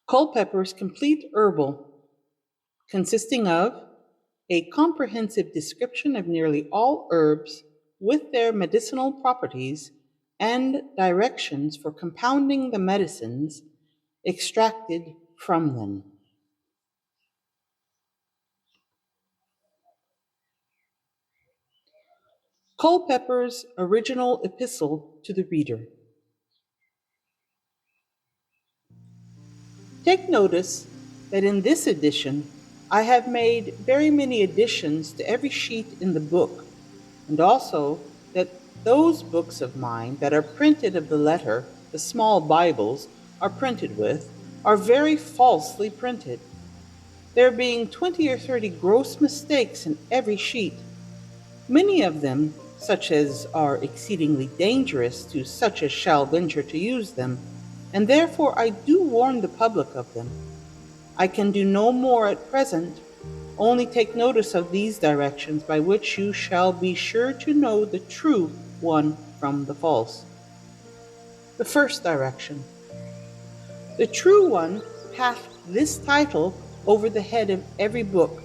Culpepper's Complete Herbal, consisting of a comprehensive description of nearly all herbs with their medicinal properties and directions for compounding the medicines extracted from them. Culpepper's original epistle to the reader. Take notice that in this edition I have made very many additions to every sheet in the book, and also that those books of mine that are printed of the letter, the small Bibles, are printed with, are very falsely printed, there being 20 or 30 gross mistakes in every sheet, many of them such as are exceedingly dangerous to such as shall venture to use them, and therefore I do warn the public of them. I can do no more at present, only take notice of these directions by which you shall be sure to know the true one from the false. The first direction. The true one hath this title over the head of every book,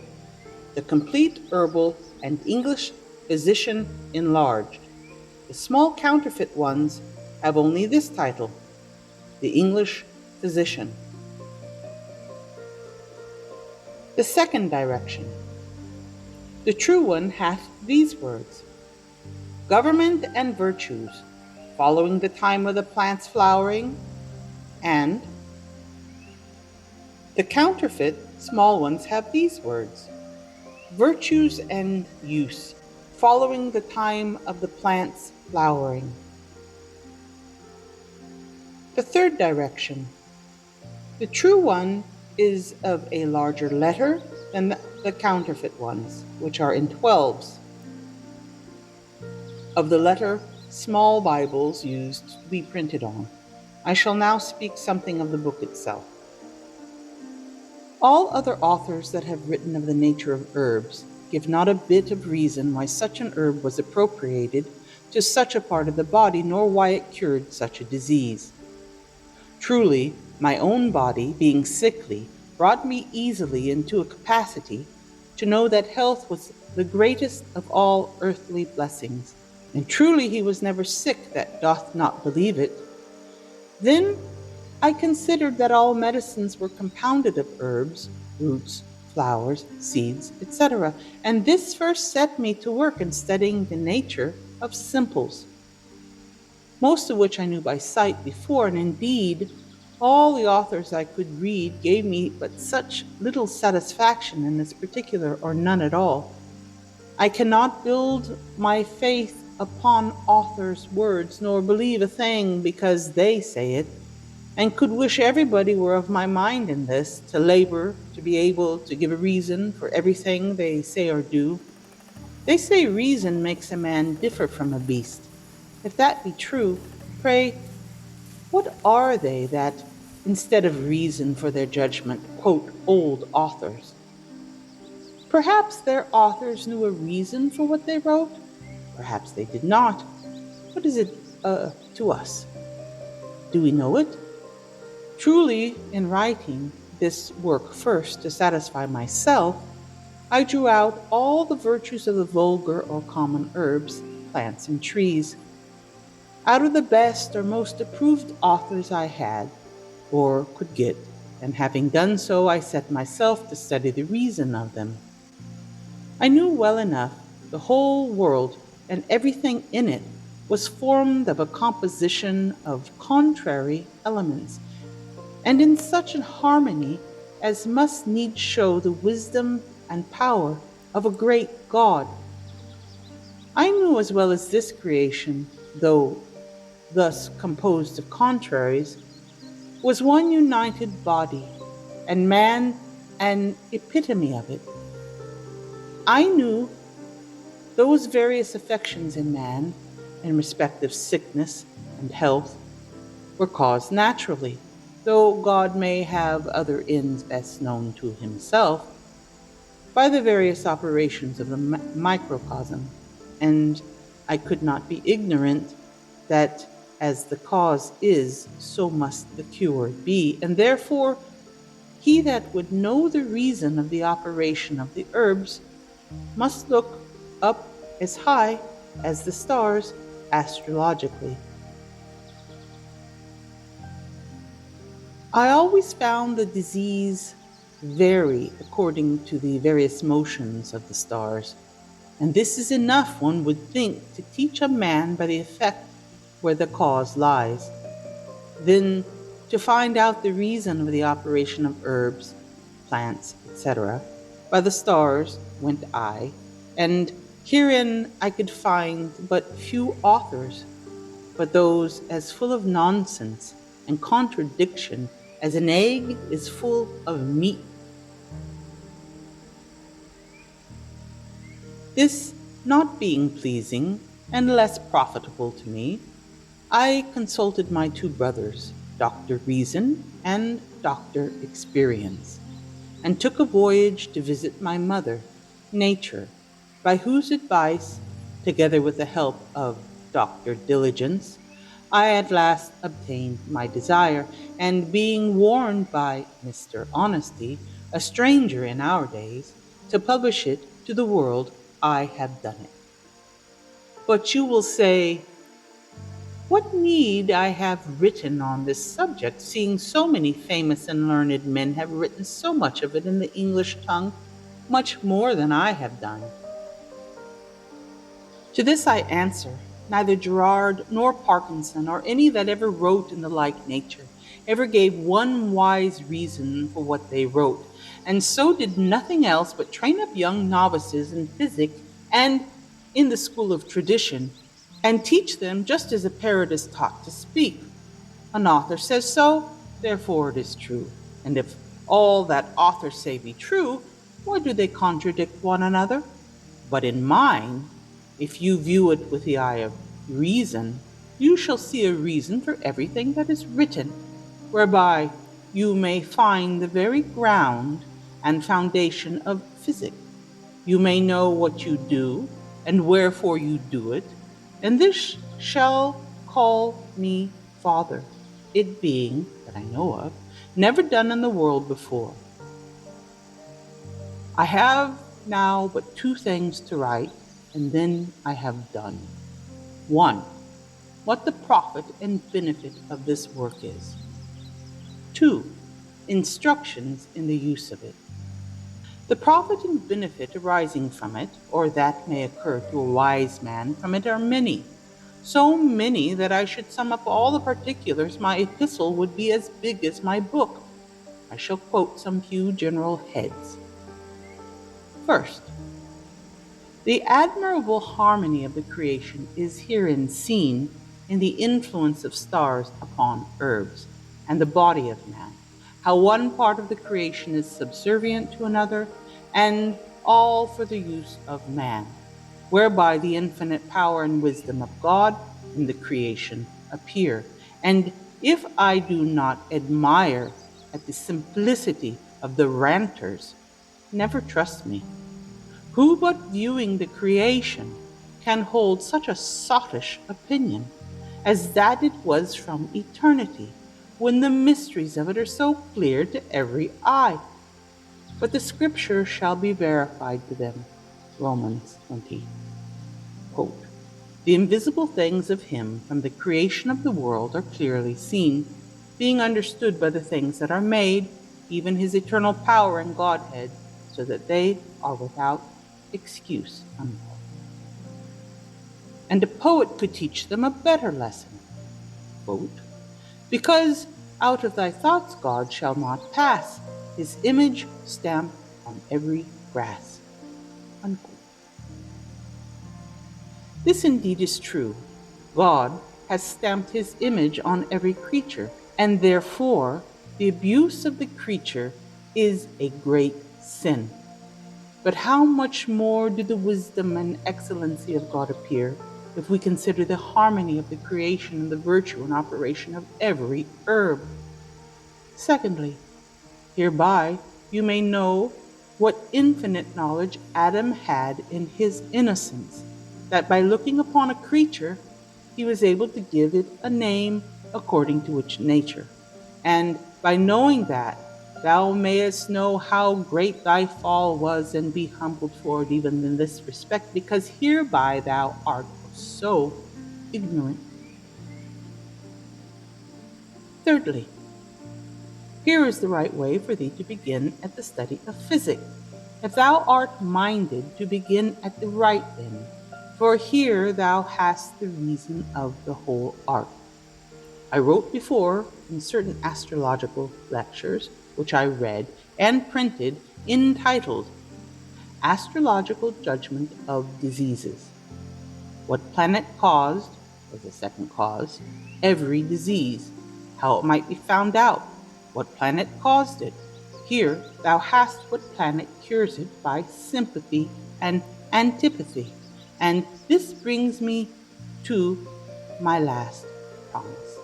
the Complete Herbal and English Physician enlarged. The small counterfeit ones have only this title, the English Physician. The second direction. The true one hath these words, Government and Virtues, following the time of the plant's flowering, and the counterfeit small ones have these words, Virtues and Use, following the time of the plant's flowering. The third direction. The true one is of a larger letter than the counterfeit ones, which are in 12s. Of the letter small Bibles used to be printed on. I shall now speak something of the book itself. All other authors that have written of the nature of herbs give not a bit of reason why such an herb was appropriated to such a part of the body, nor why it cured such a disease. Truly, my own body, being sickly, brought me easily into a capacity to know that health was the greatest of all earthly blessings, and truly he was never sick that doth not believe it. Then I considered that all medicines were compounded of herbs, roots, flowers, seeds, etc., and this first set me to work in studying the nature of simples, most of which I knew by sight before, and indeed all the authors I could read gave me but such little satisfaction in this particular, or none at all. I cannot build my faith upon authors' words, nor believe a thing because they say it, and could wish everybody were of my mind in this, to labor to be able to give a reason for everything they say or do. They say reason makes a man differ from a beast. If that be true, pray, what are they that, instead of reason for their judgment, quote old authors? Perhaps their authors knew a reason for what they wrote. Perhaps they did not. What is it to us? Do we know it? Truly, in writing this work first to satisfy myself, I drew out all the virtues of the vulgar or common herbs, plants, and trees, out of the best or most approved authors I had, or could get, and having done so, I set myself to study the reason of them. I knew well enough the whole world and everything in it was formed of a composition of contrary elements, and in such an harmony as must needs show the wisdom and power of a great God. I knew as well as this creation, though thus composed of contraries, was one united body, and man an epitome of it. I knew those various affections in man, in respect of sickness and health, were caused naturally, though God may have other ends best known to himself, by the various operations of the microcosm, and I could not be ignorant that as the cause is, so must the cure be, and therefore he that would know the reason of the operation of the herbs must look up as high as the stars astrologically. I always found the disease vary according to the various motions of the stars, and this is enough, one would think, to teach a man by the effect where the cause lies. Then to find out the reason of the operation of herbs, plants, etc., by the stars went I, and herein I could find but few authors, but those as full of nonsense and contradiction as an egg is full of meat. This not being pleasing and less profitable to me, I consulted my two brothers, Dr. Reason and Dr. Experience, and took a voyage to visit my mother, Nature, by whose advice, together with the help of Dr. Diligence, I at last obtained my desire, and being warned by Mr. Honesty, a stranger in our days, to publish it to the world, I have done it. But you will say, what need I have written on this subject, seeing so many famous and learned men have written so much of it in the English tongue, much more than I have done? To this I answer, neither Gerard nor Parkinson, or any that ever wrote in the like nature, ever gave one wise reason for what they wrote, and so did nothing else but train up young novices in physic and in the school of tradition, and teach them just as a parrot is taught to speak. An author says so, therefore it is true. And if all that authors say be true, why do they contradict one another? But in mine, if you view it with the eye of reason, you shall see a reason for everything that is written, whereby you may find the very ground and foundation of physic. You may know what you do, and wherefore you do it, and this shall call me Father, it being, that I know of, never done in the world before. I have now but two things to write, and then I have done. 1. What the profit and benefit of this work is. 2. Instructions in the use of it. The profit and benefit arising from it, or that may occur to a wise man from it, are many. So many that I should sum up all the particulars, my epistle would be as big as my book. I shall quote some few general heads. First, the admirable harmony of the creation is herein seen in the influence of stars upon herbs and the body of man, how one part of the creation is subservient to another, and all for the use of man, whereby the infinite power and wisdom of God in the creation appear. And if I do not admire at the simplicity of the ranters, never trust me. Who but viewing the creation can hold such a sottish opinion, as that it was from eternity, when the mysteries of it are so clear to every eye? But the scripture shall be verified to them. Romans 20. Quote, the invisible things of him from the creation of the world are clearly seen, being understood by the things that are made, even his eternal power and Godhead, so that they are without excuse. Unquote. And a poet could teach them a better lesson. Quote, because out of thy thoughts God shall not pass, his image stamped on every grass. Unquote. This indeed is true. God has stamped his image on every creature, and therefore the abuse of the creature is a great sin. But how much more do the wisdom and excellency of God appear if we consider the harmony of the creation and the virtue and operation of every herb? Secondly, hereby you may know what infinite knowledge Adam had in his innocence, that by looking upon a creature, he was able to give it a name according to its nature. And by knowing that, thou mayest know how great thy fall was, and be humbled for it even in this respect, because hereby thou art so ignorant. Thirdly, here is the right way for thee to begin at the study of physic, if thou art minded to begin at the right end, for here thou hast the reason of the whole art. I wrote before in certain astrological lectures, which I read and printed, entitled Astrological Judgment of Diseases. What planet caused, as a second cause, every disease, how it might be found out, what planet caused it. Here thou hast what planet cures it by sympathy and antipathy. And this brings me to my last promise.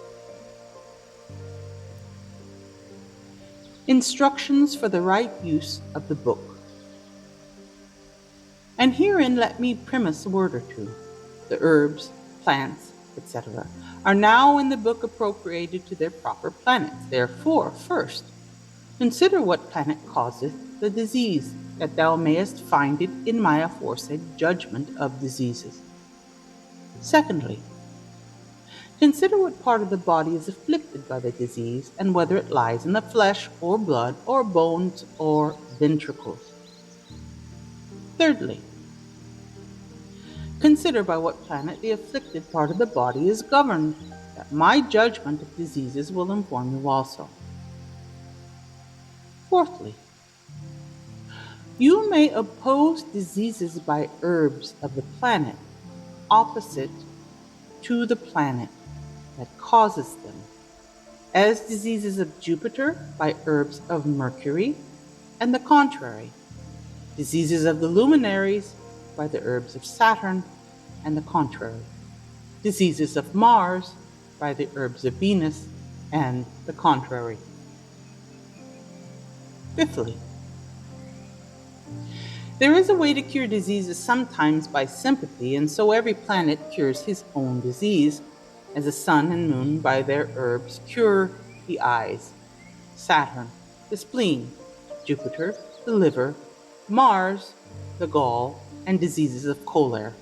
Instructions for the right use of the book. And herein let me premise a word or two. The herbs, plants, etc., are now in the book appropriated to their proper planets. Therefore, first, consider what planet causeth the disease, that thou mayest find it in my aforesaid judgment of diseases. Secondly, consider what part of the body is afflicted by the disease, and whether it lies in the flesh, or blood, or bones, or ventricles. Thirdly, consider by what planet the afflicted part of the body is governed, that my judgment of diseases will inform you also. Fourthly, you may oppose diseases by herbs of the planet opposite to the planet that causes them, as diseases of Jupiter by herbs of Mercury, and the contrary, diseases of the luminaries by the herbs of Saturn, and the contrary, diseases of Mars by the herbs of Venus, and the contrary. Fifthly, there is a way to cure diseases sometimes by sympathy, and so every planet cures his own disease, as the sun and moon by their herbs cure the eyes, Saturn, the spleen, Jupiter, the liver, Mars, the gall, and diseases of choler,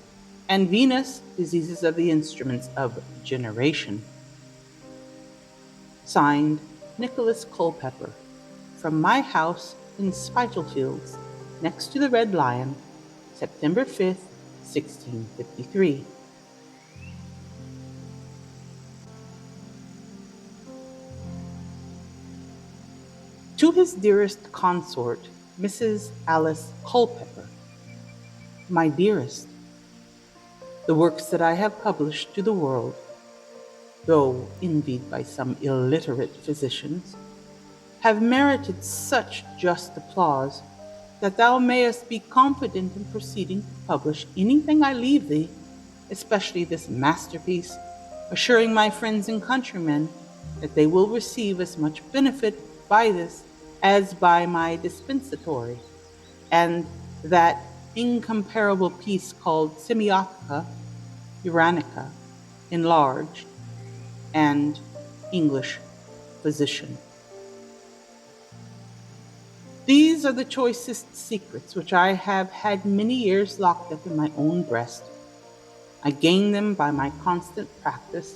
and Venus, diseases of the instruments of generation. Signed, Nicolas Culpepper, from my house in Spitalfields, next to the Red Lion, September 5th, 1653. To his dearest consort, Mrs. Alice Culpepper. My dearest, the works that I have published to the world, though envied by some illiterate physicians, have merited such just applause, that thou mayest be confident in proceeding to publish anything I leave thee, especially this masterpiece, assuring my friends and countrymen that they will receive as much benefit by this as by my dispensatory, and that incomparable piece called Semiotica Uranica, enlarged, and English Physician. These are the choicest secrets which I have had many years locked up in my own breast. I gained them by my constant practice,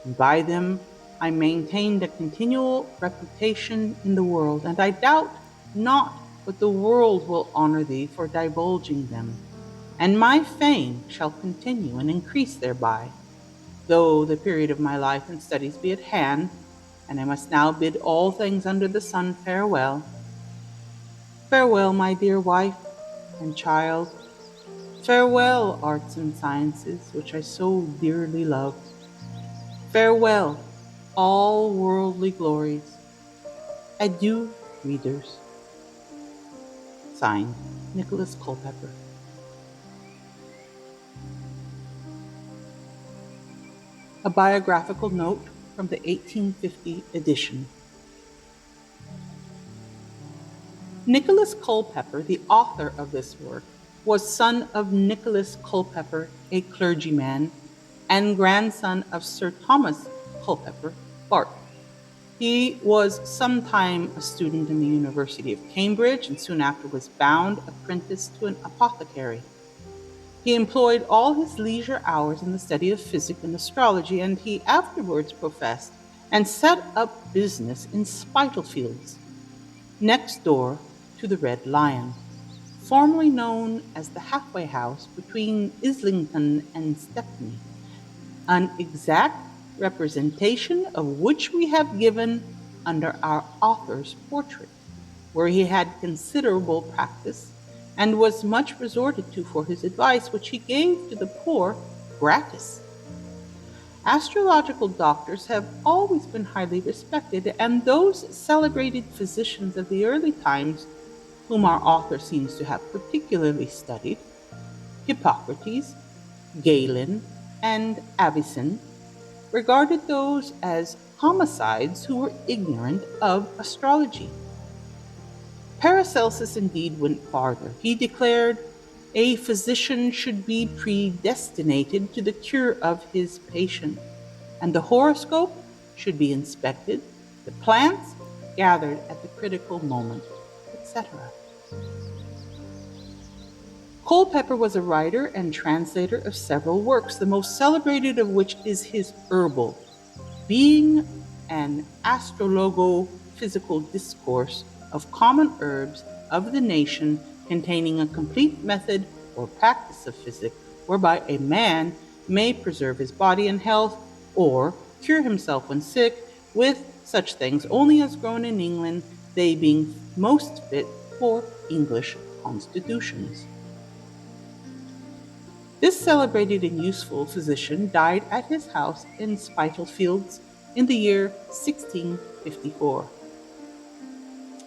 and by them I maintained a continual reputation in the world, and I doubt not but the world will honor thee for divulging them, and my fame shall continue and increase thereby, though the period of my life and studies be at hand, and I must now bid all things under the sun farewell. Farewell, my dear wife and child. Farewell, arts and sciences, which I so dearly love. Farewell, all worldly glories. Adieu, readers. Signed, Nicolas Culpepper. A biographical note from the 1850 edition. Nicolas Culpepper, the author of this work, was son of Nicolas Culpepper, a clergyman, and grandson of Sir Thomas Culpepper, Bart. He was sometime a student in the University of Cambridge and soon after was bound apprentice to an apothecary. He employed all his leisure hours in the study of physic and astrology, and he afterwards professed and set up business in Spitalfields, next door to the Red Lion, formerly known as the halfway house between Islington and Stepney, an exact representation of which we have given under our author's portrait, where he had considerable practice and was much resorted to for his advice, which he gave to the poor gratis. Astrological doctors have always been highly respected, and those celebrated physicians of the early times, whom our author seems to have particularly studied, Hippocrates, Galen, and Avicen, regarded those as homicides who were ignorant of astrology. Paracelsus indeed went farther. He declared a physician should be predestinated to the cure of his patient, and the horoscope should be inspected, the plants gathered at the critical moment, etc. Culpeper was a writer and translator of several works, the most celebrated of which is his Herbal, being an astrologo-physical discourse of common herbs of the nation, containing a complete method or practice of physic, whereby a man may preserve his body in health, or cure himself when sick, with such things only as grown in England, they being most fit for English constitutions. This celebrated and useful physician died at his house in Spitalfields in the year 1654.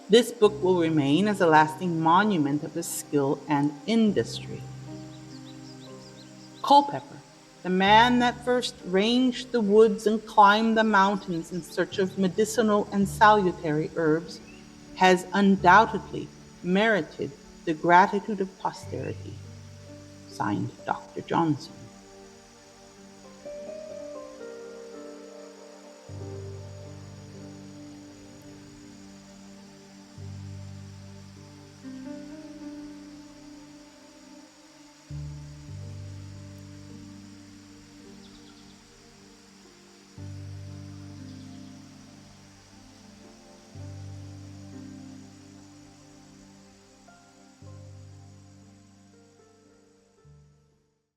This book will remain as a lasting monument of his skill and industry. Culpeper, the man that first ranged the woods and climbed the mountains in search of medicinal and salutary herbs, has undoubtedly merited the gratitude of posterity. Signed, Dr. Johnson.